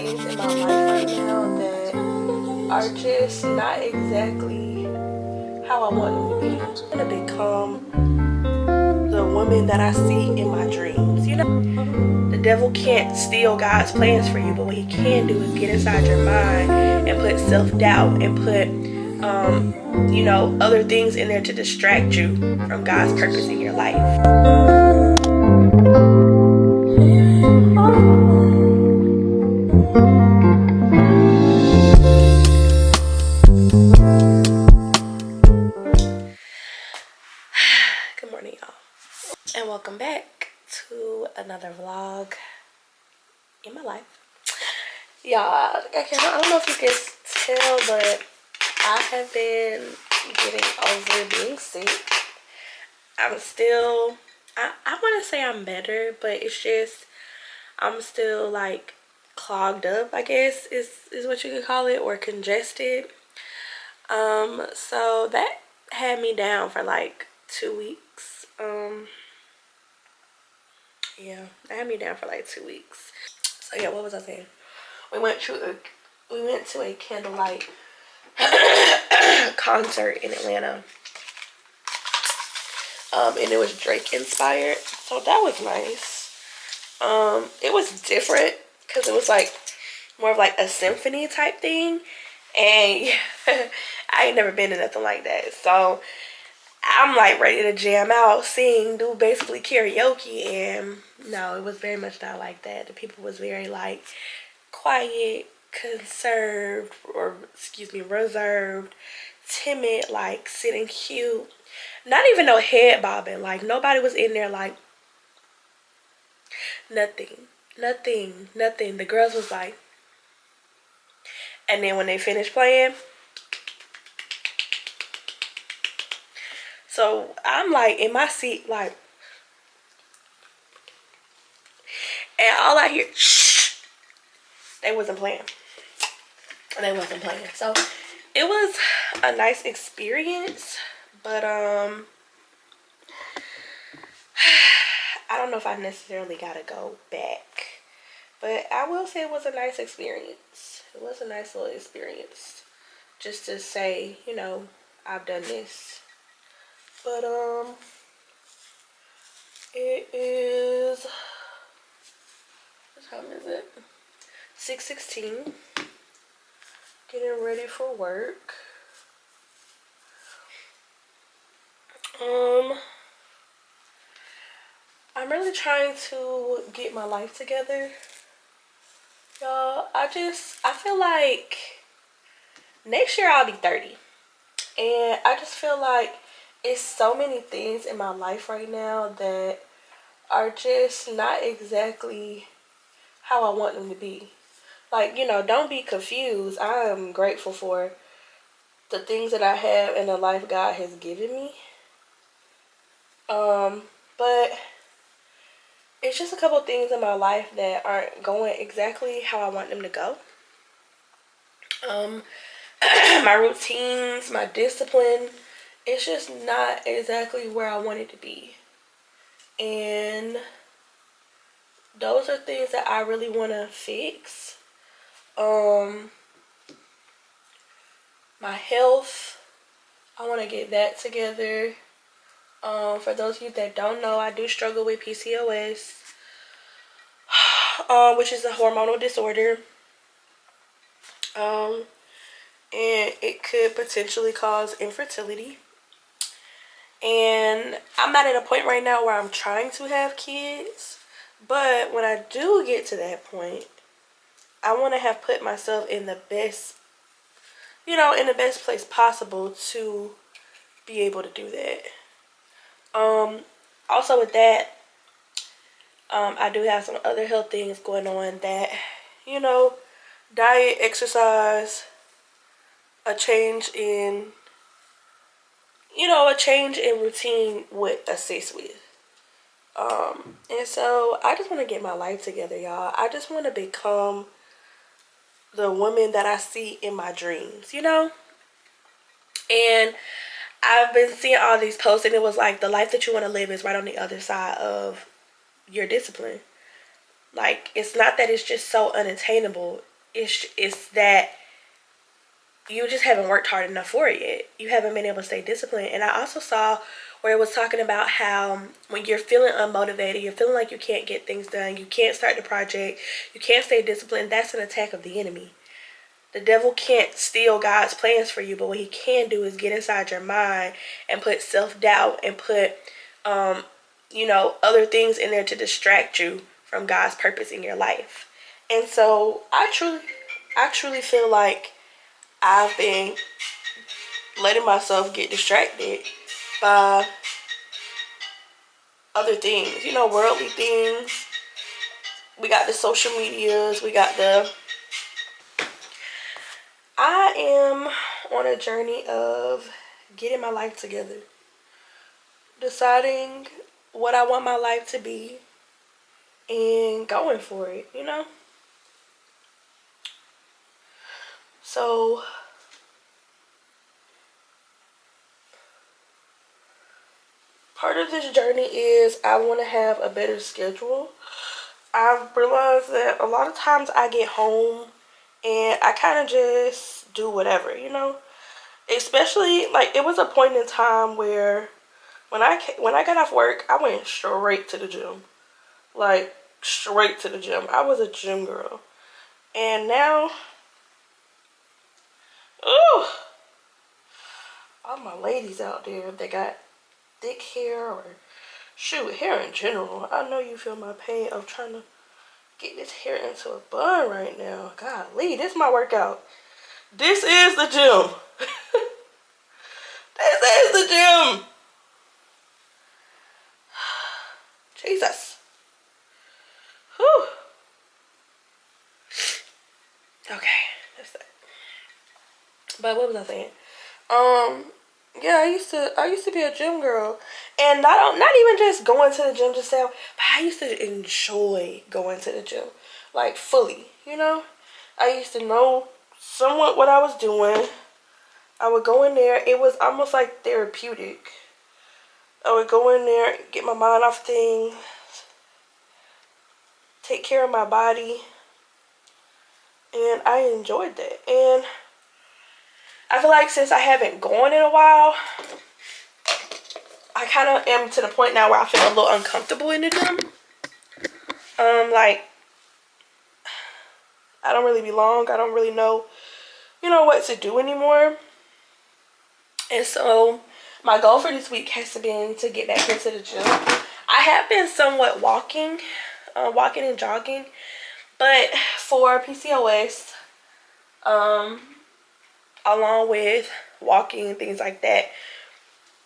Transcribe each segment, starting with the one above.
things in my life right now that are just not exactly how I want them to be. I'm gonna become the woman that I see in my dreams. You know, the devil can't steal God's plans for you, but what he can do is get inside your mind and put self-doubt and put other things in there to distract you from God's purpose in your life. Good morning, y'all, and welcome back to another vlog in my life. Y'all, I don't know if you can tell, but I have been getting over being sick. I'm still, I want to say I'm better, but it's just, I'm still like clogged up, I guess is what you could call it, or congested. So that had me down for like 2 weeks. Yeah, that had me down for like 2 weeks. So yeah, what was I saying? We went to a candlelight concert in Atlanta. And it was Drake inspired, so that was nice. It was different because it was like more of like a symphony type thing, and yeah, I ain't never been to nothing like that, so I'm like ready to jam out, sing, do basically karaoke. And no, it was very much not like that. The people was very like quiet, reserved, timid, like sitting cute. Not even no head bobbing. Like nobody was in there like nothing. The girls was like, and then when they finished playing, so I'm like in my seat like, and all I hear, shh, they wasn't playing. So it was a nice experience, but I don't know if I necessarily gotta go back, but I will say it was a nice experience. It was a nice little experience, just to say, I've done this. But it is, what time is it? 6:16. Getting ready for work. I'm really trying to get my life together, y'all. I feel like next year I'll be 30, and I just feel like it's so many things in my life right now that are just not exactly how I want them to be. Like, don't be confused. I am grateful for the things that I have and the life God has given me. But it's just a couple things in my life that aren't going exactly how I want them to go. My routines, my discipline, it's just not exactly where I want it to be. And those are things that I really want to fix. My health, I want to get that together. For those of you that don't know, I do struggle with PCOS, which is a hormonal disorder. And it could potentially cause infertility. And I'm not at a point right now where I'm trying to have kids, but when I do get to that point, I want to have put myself in the best, in the best place possible to be able to do that. Also with that, I do have some other health things going on that, diet, exercise, a change in routine would assist with. And so I just want to get my life together, y'all. I just want to become the woman that I see in my dreams, And I've been seeing all these posts, and it was like the life that you want to live is right on the other side of your discipline. Like, it's not that it's just so unattainable. It's that you just haven't worked hard enough for it yet. You haven't been able to stay disciplined. And I also saw where it was talking about how when you're feeling unmotivated, you're feeling like you can't get things done, you can't start the project, you can't stay disciplined, that's an attack of the enemy. The devil can't steal God's plans for you, but what he can do is get inside your mind and put self-doubt and put, other things in there to distract you from God's purpose in your life. And so I truly feel like I've been letting myself get distracted by other things, worldly things. We got the social medias, I am on a journey of getting my life together, deciding what I want my life to be, and going for it, So, part of this journey is I want to have a better schedule. I've realized that a lot of times I get home and I kind of just do whatever, Especially, like, it was a point in time where when I got off work, I went straight to the gym. Like, straight to the gym. I was a gym girl. And now, ooh, all my ladies out there, they got thick hair or shoot, hair in general. I know you feel my pain of trying to get this hair into a bun right now. Golly, this is my workout. This is the gym. This is the gym. Jesus. Whew. Okay, that's that. But what was I saying? Yeah, I used to be a gym girl, and not even just going to the gym just say, but I used to enjoy going to the gym, like fully. I used to know somewhat what I was doing. I would go in there. It was almost like therapeutic. I would go in there, get my mind off things, take care of my body, and I enjoyed that. And I feel like since I haven't gone in a while, I kind of am to the point now where I feel a little uncomfortable in the gym. Like, I don't really belong. I don't really know, what to do anymore. And so my goal for this week has been to get back into the gym. I have been somewhat walking and jogging, but for PCOS, along with walking and things like that,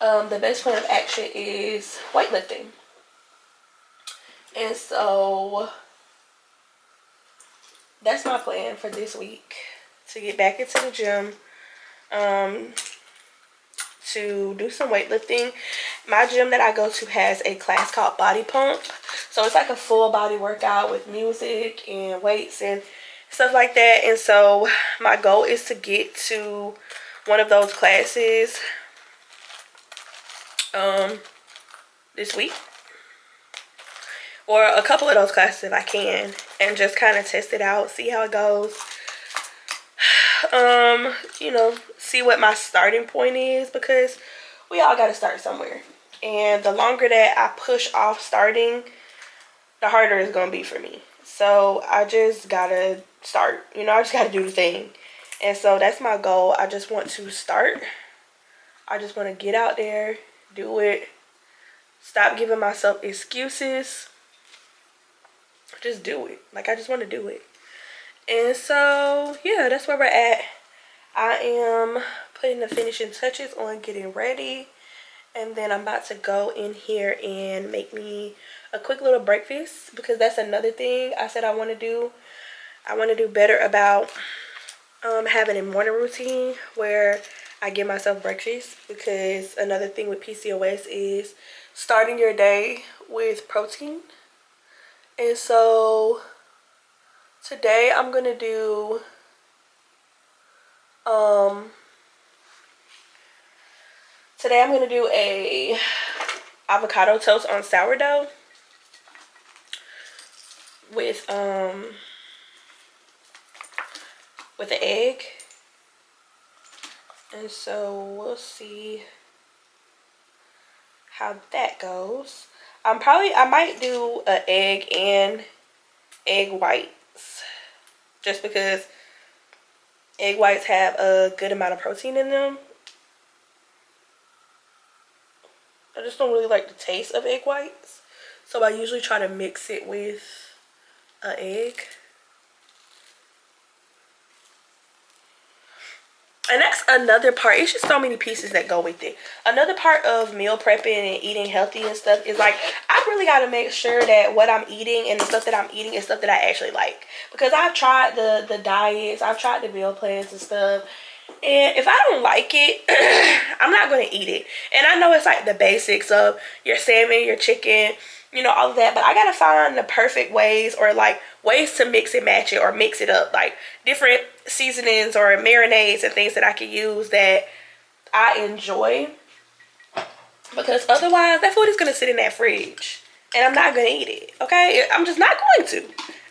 the best plan of action is weightlifting. And so that's my plan for this week, to get back into the gym, to do some weightlifting. My gym that I go to has a class called Body Pump. So it's like a full body workout with music and weights and stuff like that. And so my goal is to get to one of those classes this week, or a couple of those classes if I can, and just kind of test it out, see how it goes. See what my starting point is, because we all got to start somewhere. And the longer that I push off starting, the harder it's going to be for me. So I just got to start. I just got to do the thing. And so that's my goal. I just want to start. I just want to get out there, do it. Stop giving myself excuses. Just do it. Like, I just want to do it. And so, yeah, that's where we're at. I am putting the finishing touches on getting ready. And then I'm about to go in here and make me a quick little breakfast, because that's another thing I said I want to do. I want to do better about having a morning routine where I give myself breakfast, because another thing with PCOS is starting your day with protein. And so today I'm going to do a avocado toast on sourdough with with an egg. And so we'll see how that goes. I might do an egg and egg whites, just because egg whites have a good amount of protein in them. I just don't really like the taste of egg whites, so I usually try to mix it with an egg. And that's another part. It's just so many pieces that go with it. Another part of meal prepping and eating healthy and stuff is like, I really got to make sure that what I'm eating and the stuff that I'm eating is stuff that I actually like. Because I've tried the diets, I've tried the meal plans and stuff. And if I don't like it, I'm not going to eat it. And I know it's like the basics of your salmon, your chicken, you know, all of that. But I got to find the perfect ways, or like ways to mix and match it or mix it up. Like different seasonings or marinades and things that I can use that I enjoy. Because otherwise, that food is going to sit in that fridge. And I'm not going to eat it. Okay? I'm just not going to.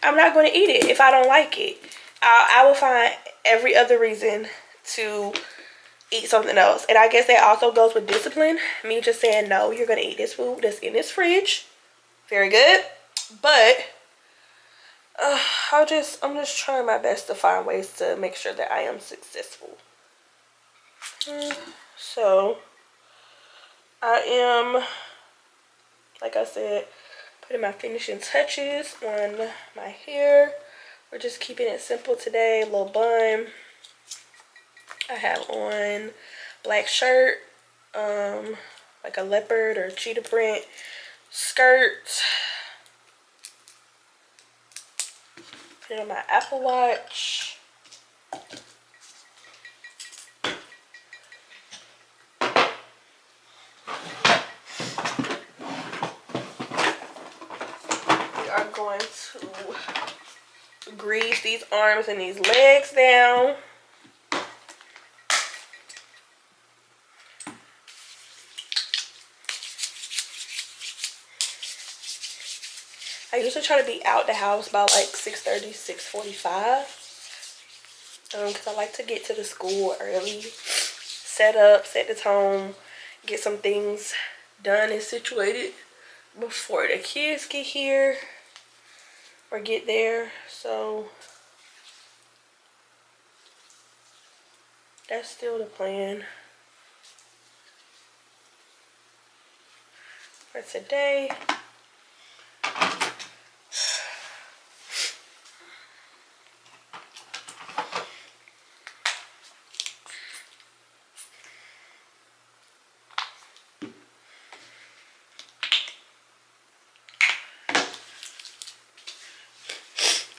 I'm not going to eat it if I don't like it. I will find every other reason to eat something else. And I guess that also goes with discipline. Me just saying, no, you're going to eat this food that's in this fridge. Very good. But I'm just trying my best to find ways to make sure that I am successful. So I am, like I said, putting my finishing touches on my hair. We're just keeping it simple today. Little bun. I have on black shirt, like a leopard or cheetah print skirt. Put it on my Apple Watch. We are going to grease these arms and these legs down. I usually try to be out the house about like 6:30, 6:45. Because I like to get to the school early, set the tone, get some things done and situated before the kids get here or get there. So that's still the plan for today.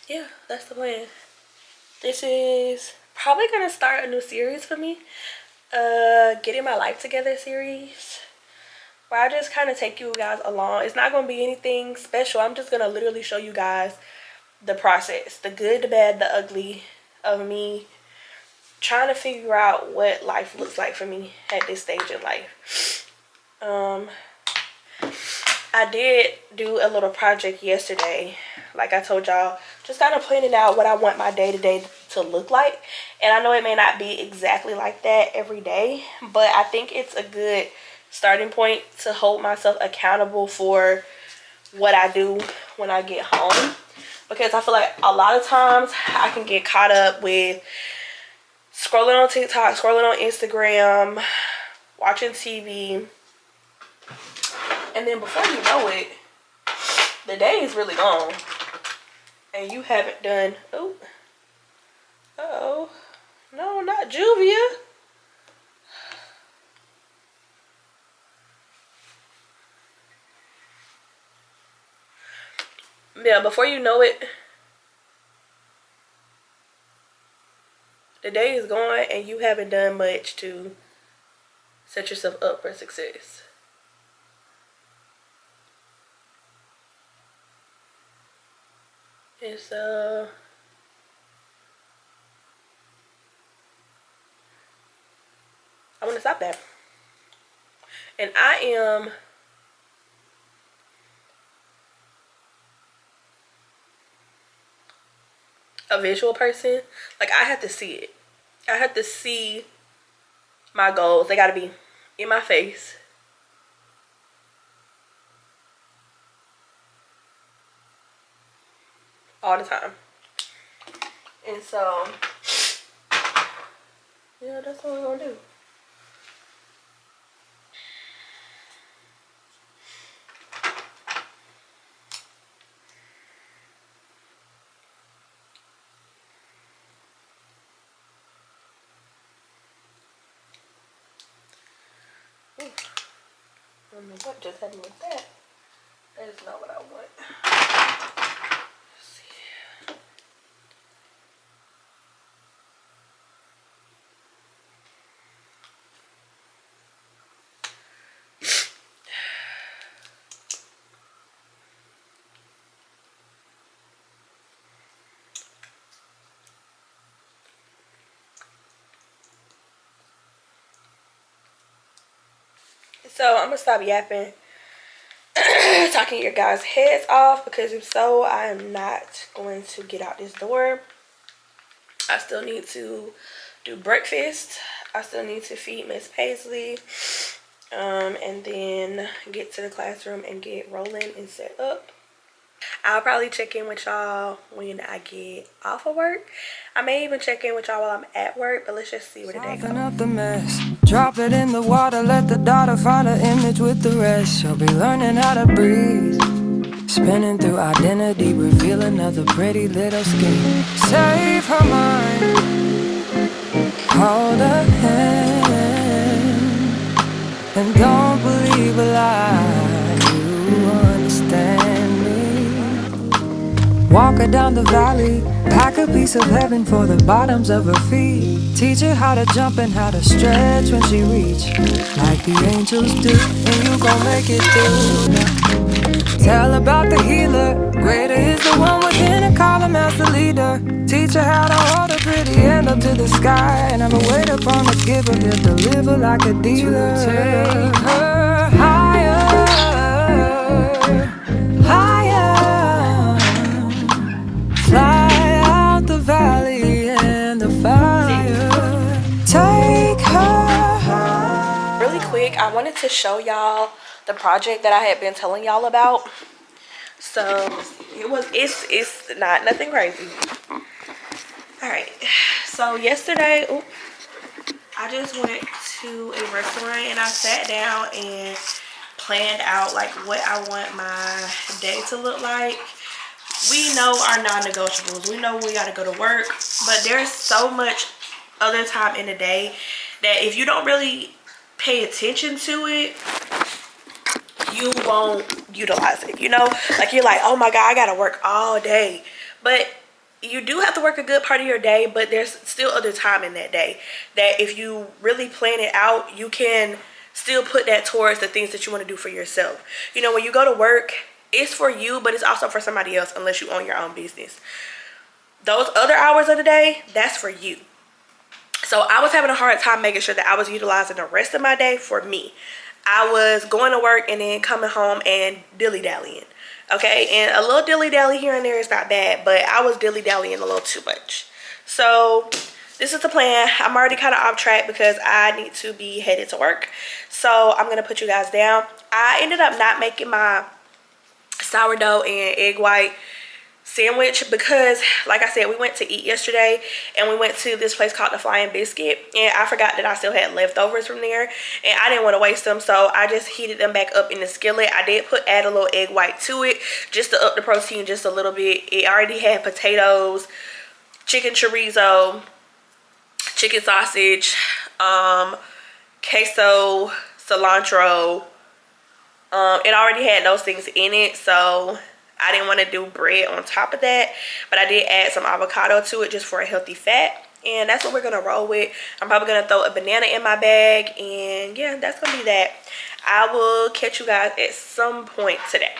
Yeah, that's the plan. This is probably gonna start a new series for me, getting my life together series, where I just kind of take you guys along. It's not gonna be anything special. I'm just gonna literally show you guys the process, the good, the bad, the ugly of me trying to figure out what life looks like for me at this stage in life. I did do a little project yesterday, like I told y'all, just kind of planning out what I want my day-to-day to look like. And I know it may not be exactly like that every day, but I think it's a good starting point to hold myself accountable for what I do when I get home. Because I feel like a lot of times I can get caught up with scrolling on TikTok, scrolling on Instagram, watching TV. And then before you know it, the day is really gone. And you haven't done, uh-oh. No, not Juvia. Yeah, before you know it, the day is gone and you haven't done much to set yourself up for success. It's I'm gonna stop that. And I am a visual person. Like, I have to see it. I have to see my goals. They gotta be in my face. All the time. And so, yeah, that's what we're gonna do. Ooh. I don't know what just happened with that. That is not what I want. Let's see. So I'm gonna stop yapping, talking your guys' heads off, because if so, I am not going to get out this door. I still need to do breakfast. I still need to feed Miss Paisley, and then get to the classroom and get rolling and set up. I'll probably check in with y'all when I get off of work. I may even check in with y'all while I'm at work, but let's just see where the day goes. Up the mess, drop it in the water, let the daughter find her image with the rest. She'll be learning how to breathe, spinning through identity, reveal another pretty little skin. Save her mind, hold her hand, and don't believe a lie. You understand me. Walk her down the valley, pack a piece of heaven for the bottoms of her feet. Teach her how to jump and how to stretch when she reach, like the angels do, and you gon' make it through. Tell about the healer, greater is the one within her, call him as the leader. Teach her how to hold a pretty hand up to the sky, and have a wait upon the giver, he'll deliver like a dealer. To take her higher, higher. Fly out the valley and the fire. Take her. Really quick, I wanted to show y'all the project that I had been telling y'all about. So it's not nothing crazy. Alright. So yesterday, I just went to a restaurant and I sat down and planned out like what I want my day to look like. We know our non-negotiables. We know we gotta go to work, but there's so much other time in the day that if you don't really pay attention to it, you won't utilize it, you know? Like, you're like, oh my God, I gotta work all day. But you do have to work a good part of your day, but there's still other time in that day that if you really plan it out, you can still put that towards the things that you want to do for yourself. You know, when you go to work, it's for you, but it's also for somebody else unless you own your own business. Those other hours of the day, that's for you. So I was having a hard time making sure that I was utilizing the rest of my day for me. I was going to work and then coming home and dilly-dallying. Okay, and a little dilly-dally here and there is not bad, but I was dilly-dallying a little too much. So this is the plan. I'm already kind of off track because I need to be headed to work. So I'm going to put you guys down. I ended up not making my sourdough and egg white sandwich because, like I said, we went to eat yesterday and we went to this place called the Flying Biscuit, and I forgot that I still had leftovers from there and I didn't want to waste them, so I just heated them back up in the skillet. I did add a little egg white to it just to up the protein just a little bit. It already had potatoes, chicken chorizo, chicken sausage, queso, cilantro. It already had those things in it, so I didn't want to do bread on top of that, but I did add some avocado to it just for a healthy fat, and that's what we're gonna roll with. I'm probably gonna throw a banana in my bag, and yeah, that's gonna be that. I will catch you guys at some point today.